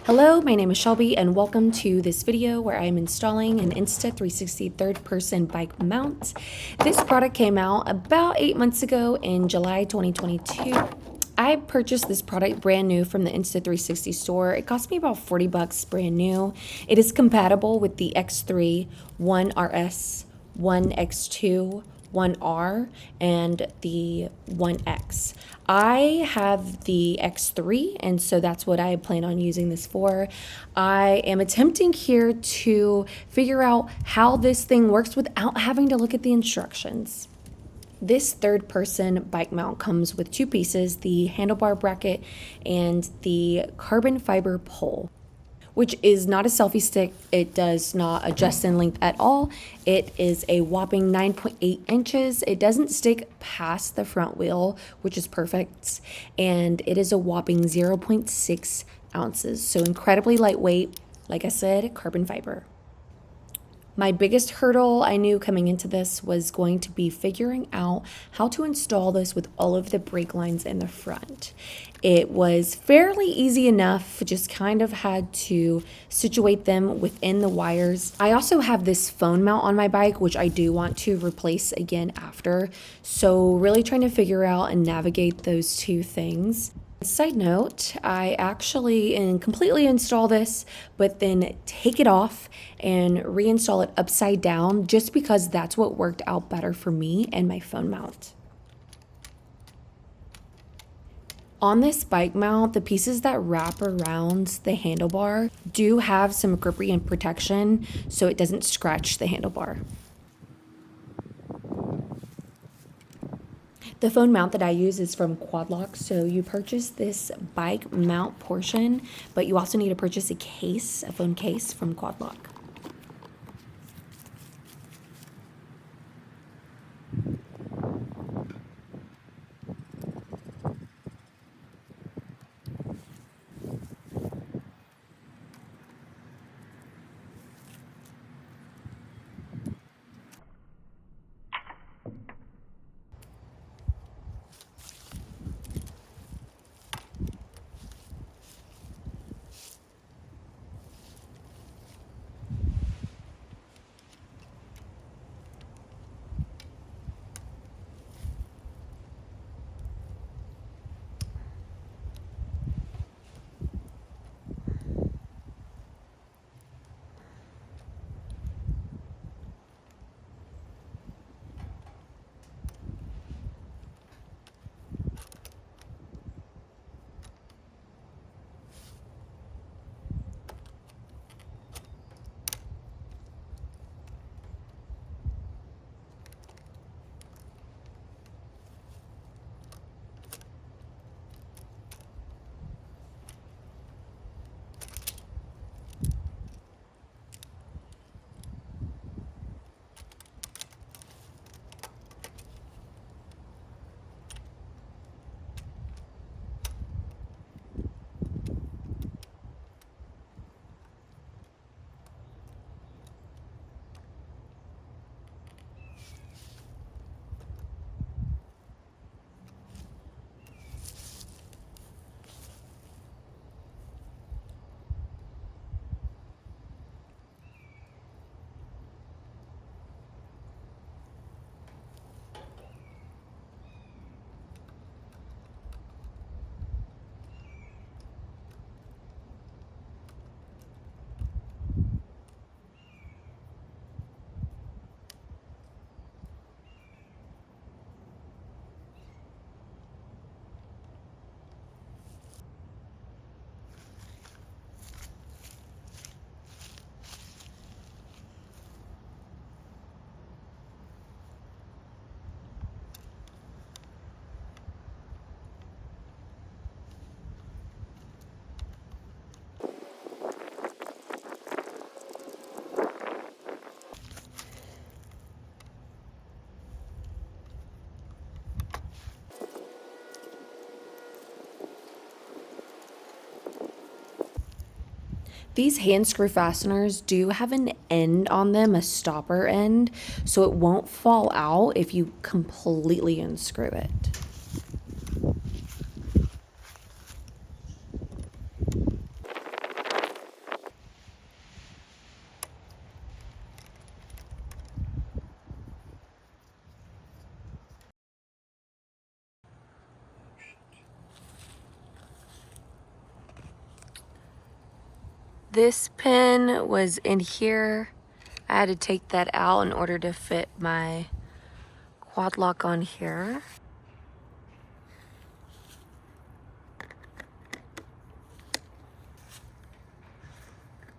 Hello, my name is Shelby and welcome to this video where I'm installing an Insta360 third-person bike mount. This product came out about 8 months ago in July 2022. I purchased this product brand new from the Insta360 store. It cost me about 40 bucks brand new. It is compatible with the X3, 1RS, 1X2, 1R, and the 1X. I have the X3, and so that's what I plan on using this for. I am attempting here to figure out how this thing works without having to look at the instructions. This third-person bike mount comes with two pieces, the handlebar bracket and the carbon fiber pole, which is not a selfie stick. It does not adjust in length at all. It is a whopping 9.8 inches. It doesn't stick past the front wheel, which is perfect. And it is a whopping 0.6 ounces. So incredibly lightweight. Like I said, carbon fiber. My biggest hurdle I knew coming into this was going to be figuring out how to install this with all of the brake lines in the front. It was fairly easy enough, just kind of had to situate them within the wires. I also have this phone mount on my bike, which I do want to replace again after. So really trying to figure out and navigate those two things. Side note, I actually completely install this, but then take it off and reinstall it upside down just because that's what worked out better for me and my phone mount. On this bike mount, the pieces that wrap around the handlebar do have some grip and protection so it doesn't scratch the handlebar. The phone mount that I use is from Quadlock, so you purchase this bike mount portion, but you also need to purchase a case, a phone case from Quadlock. These hand screw fasteners do have an end on them, a stopper end, so it won't fall out if you completely unscrew it. This pin was in here. I had to take that out in order to fit my quad lock on here.